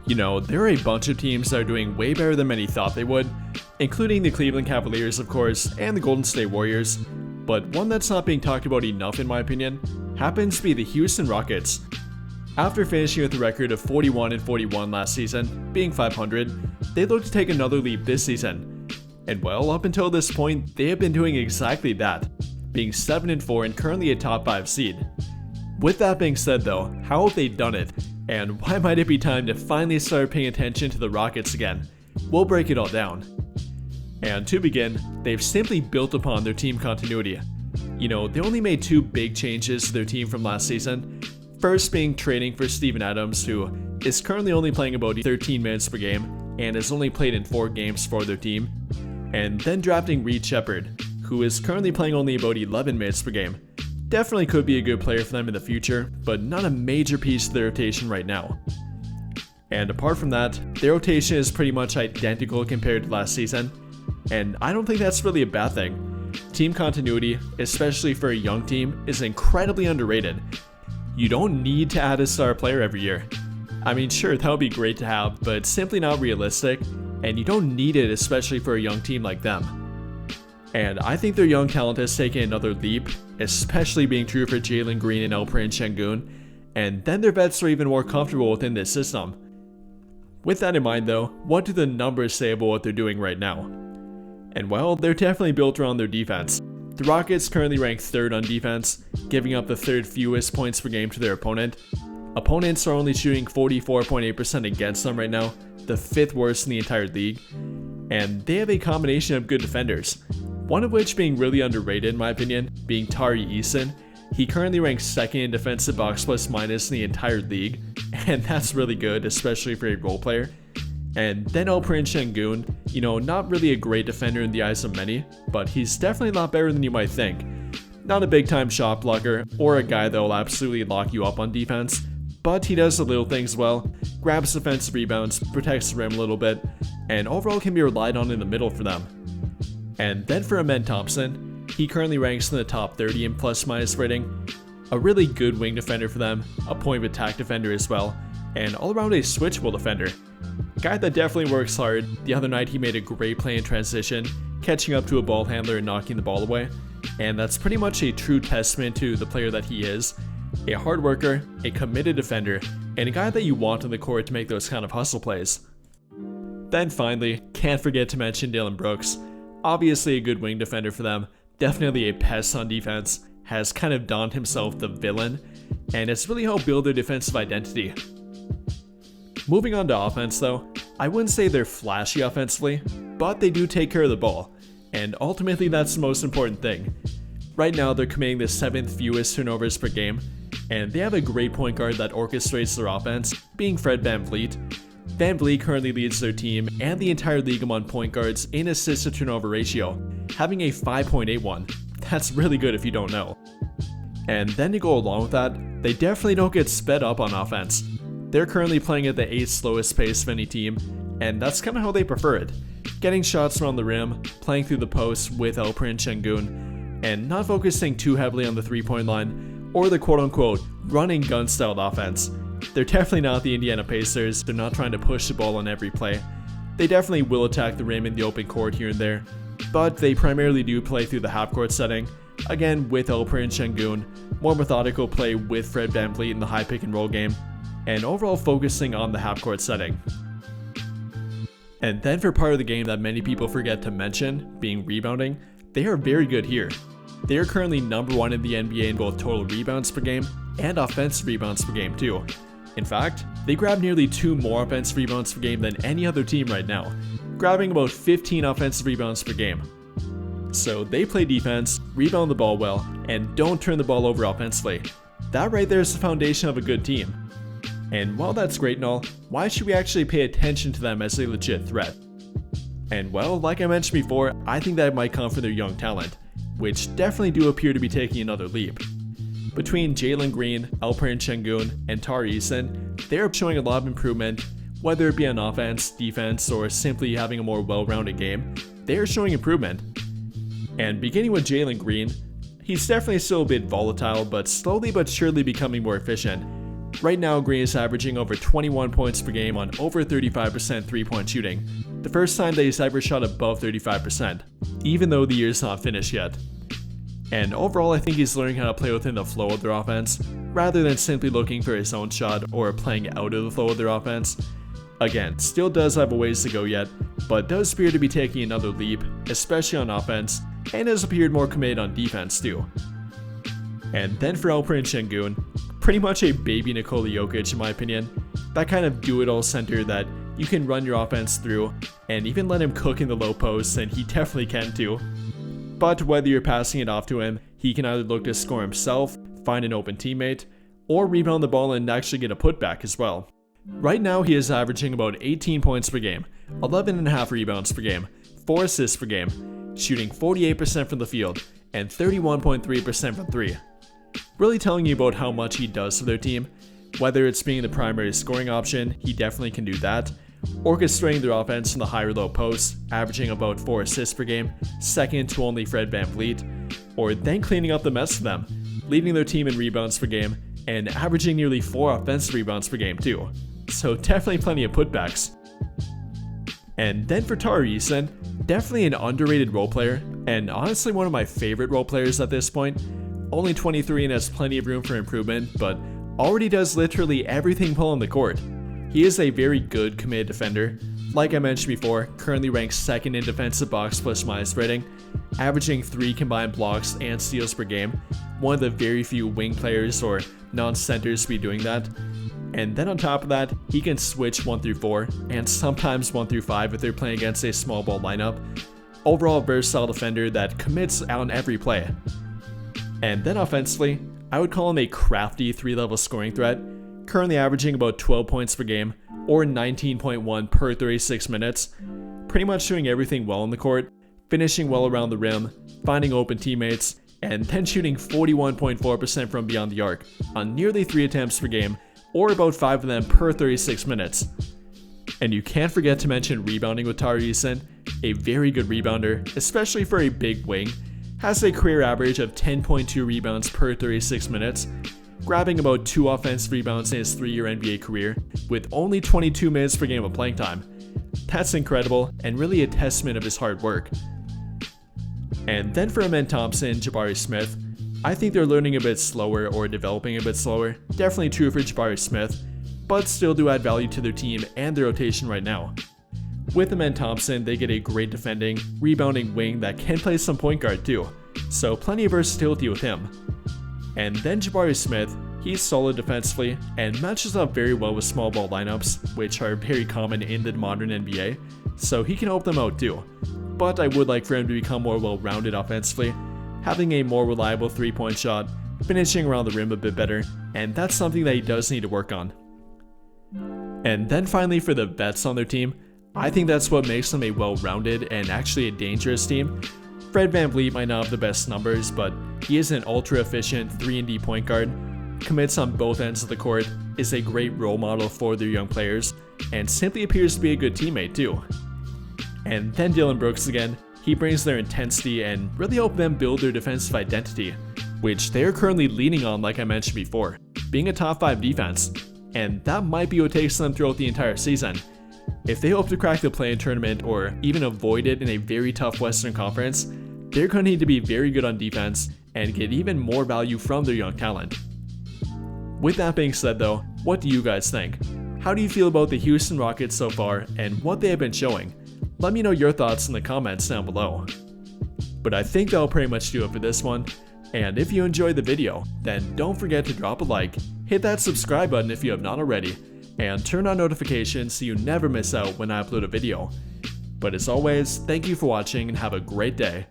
There are a bunch of teams that are doing way better than many thought they would, including the Cleveland Cavaliers, of course, and the Golden State Warriors, but one that's not being talked about enough in my opinion happens to be the Houston Rockets. After finishing with a record of 41-41 last season, being 500, they look to take another leap this season. And well, up until this point, they have been doing exactly that, being 7-4 and currently a top 5 seed. With that being said though, how have they done it? And why might it be time to finally start paying attention to the Rockets again? We'll break it all down. And to begin, they've simply built upon their team continuity. They only made 2 big changes to their team from last season. First being trading for Steven Adams, who is currently only playing about 13 minutes per game and has only played in 4 games for their team. And then drafting Reed Shepherd, who is currently playing only about 11 minutes per game. Definitely could be a good player for them in the future, but not a major piece of their rotation right now. And apart from that, their rotation is pretty much identical compared to last season, and I don't think that's really a bad thing. Team continuity, especially for a young team, is incredibly underrated. You don't need to add a star player every year. I mean, sure, that would be great to have, but it's simply not realistic, and you don't need it especially for a young team like them. And I think their young talent has taken another leap, especially being true for Jalen Green and Alperen Sengun, and then their vets are even more comfortable within this system. With that in mind though, what do the numbers say about what they're doing right now? And well, they're definitely built around their defense. The Rockets currently rank 3rd on defense, giving up the 3rd fewest points per game to their opponent. Opponents are only shooting 44.8% against them right now, the 5th worst in the entire league. And they have a combination of good defenders, one of which being really underrated in my opinion, being Tari Eason. He currently ranks 2nd in defensive box plus minus in the entire league, and that's really good, especially for a role player. And then Alperen Sengun, not really a great defender in the eyes of many, but he's definitely a lot better than you might think. Not a big time shot blocker, or a guy that will absolutely lock you up on defense, but he does the little things well, grabs defensive rebounds, protects the rim a little bit, and overall can be relied on in the middle for them. And then for Amen Thompson, he currently ranks in the top 30 in plus minus rating, a really good wing defender for them, a point of attack defender as well, and all around a switchable defender. Guy that definitely works hard. The other night he made a great play in transition, catching up to a ball handler and knocking the ball away, and that's pretty much a true testament to the player that he is. A hard worker, a committed defender, and a guy that you want on the court to make those kind of hustle plays. Then finally, can't forget to mention Dillon Brooks. Obviously a good wing defender for them, definitely a pest on defense, has kind of donned himself the villain, and it's really helped build their defensive identity. Moving on to offense though, I wouldn't say they're flashy offensively, but they do take care of the ball, and ultimately that's the most important thing. Right now they're committing the 7th fewest turnovers per game, and they have a great point guard that orchestrates their offense, being Fred VanVleet. VanVleet currently leads their team and the entire league among point guards in assist to turnover ratio, having a 5.81. That's really good if you don't know. And then to go along with that, they definitely don't get sped up on offense. They're currently playing at the 8th slowest pace of any team, and that's kind of how they prefer it. Getting shots around the rim, playing through the post with Alperen Sengun, and not focusing too heavily on the 3-point line or the quote-unquote running gun-styled offense. They're definitely not the Indiana Pacers. They're not trying to push the ball on every play. They definitely will attack the rim in the open court here and there, but they primarily do play through the half-court setting, again with Alperen Sengun, more methodical play with Fred VanVleet in the high pick-and-roll game, and overall focusing on the half-court setting. And then for part of the game that many people forget to mention, being rebounding, they are very good here. They are currently number 1 in the NBA in both total rebounds per game and offensive rebounds per game too. In fact, they grab nearly 2 more offensive rebounds per game than any other team right now, grabbing about 15 offensive rebounds per game. So they play defense, rebound the ball well, and don't turn the ball over offensively. That right there is the foundation of a good team. And while that's great and all, why should we actually pay attention to them as a legit threat? And well, like I mentioned before, I think that might come from their young talent, which definitely do appear to be taking another leap. Between Jalen Green, Alperen Sengun, and Tari Eason, they are showing a lot of improvement, whether it be on offense, defense, or simply having a more well-rounded game. They are showing improvement. And beginning with Jalen Green, he's definitely still a bit volatile, but slowly but surely becoming more efficient. Right now, Green is averaging over 21 points per game on over 35% 3-point shooting, the first time that he's ever shot above 35%, even though the year's not finished yet. And overall, I think he's learning how to play within the flow of their offense, rather than simply looking for his own shot or playing out of the flow of their offense. Again, still does have a ways to go yet, but does appear to be taking another leap, especially on offense, and has appeared more committed on defense too. And then for Alperen Sengun, pretty much a baby Nikola Jokic in my opinion, that kind of do-it-all center that you can run your offense through, and even let him cook in the low post, and he definitely can too. But whether you're passing it off to him, he can either look to score himself, find an open teammate, or rebound the ball and actually get a putback as well. Right now he is averaging about 18 points per game, 11.5 rebounds per game, 4 assists per game, shooting 48% from the field, and 31.3% from 3. Really telling you about how much he does for their team. Whether it's being the primary scoring option, he definitely can do that, orchestrating their offense from the high or low post, averaging about 4 assists per game, second to only VanVleet, or then cleaning up the mess for them, leading their team in rebounds per game, and averaging nearly 4 offensive rebounds per game too. So definitely plenty of putbacks. And then for Tari Eason, definitely an underrated role player, and honestly one of my favorite role players at this point. Only 23 and has plenty of room for improvement, but already does literally everything pull on the court. He is a very good committed defender. Like I mentioned before, currently ranks 2nd in defensive box plus minus rating, averaging 3 combined blocks and steals per game, one of the very few wing players or non-centers to be doing that. And then on top of that, he can switch 1 through 4 and sometimes 1 through 5 if they're playing against a small ball lineup. Overall versatile defender that commits on every play. And then offensively, I would call him a crafty 3-level scoring threat, currently averaging about 12 points per game or 19.1 per 36 minutes, pretty much doing everything well on the court, finishing well around the rim, finding open teammates, and then shooting 41.4% from beyond the arc on nearly 3 attempts per game, or about 5 of them per 36 minutes. And you can't forget to mention rebounding with Tari Eason, a very good rebounder, especially for a big wing, has a career average of 10.2 rebounds per 36 minutes, grabbing about 2 offensive rebounds in his 3-year NBA career, with only 22 minutes per game of playing time. That's incredible, and really a testament of his hard work. And then for Amen Thompson, Jabari Smith, I think they're learning a bit slower or developing a bit slower, definitely true for Jabari Smith, but still do add value to their team and their rotation right now. With Amen Thompson, they get a great defending, rebounding wing that can play some point guard too, so plenty of versatility with him. And then Jabari Smith, he's solid defensively and matches up very well with small ball lineups, which are very common in the modern NBA, so he can help them out too. But I would like for him to become more well-rounded offensively, having a more reliable 3-point shot, finishing around the rim a bit better, and that's something that he does need to work on. And then finally for the vets on their team, I think that's what makes them a well-rounded and actually a dangerous team. VanVleet might not have the best numbers, but he is an ultra-efficient 3-and-D point guard, commits on both ends of the court, is a great role model for their young players, and simply appears to be a good teammate too. And then Dillon Brooks again, he brings their intensity and really help them build their defensive identity, which they are currently leaning on like I mentioned before, being a top 5 defense, and that might be what takes them throughout the entire season. If they hope to crack the play-in tournament or even avoid it in a very tough Western Conference, they're going to need to be very good on defense and get even more value from their young talent. With that being said though, what do you guys think? How do you feel about the Houston Rockets so far and what they have been showing? Let me know your thoughts in the comments down below. But I think that'll pretty much do it for this one, and if you enjoyed the video, then don't forget to drop a like, hit that subscribe button if you have not already, and turn on notifications so you never miss out when I upload a video. But as always, thank you for watching and have a great day.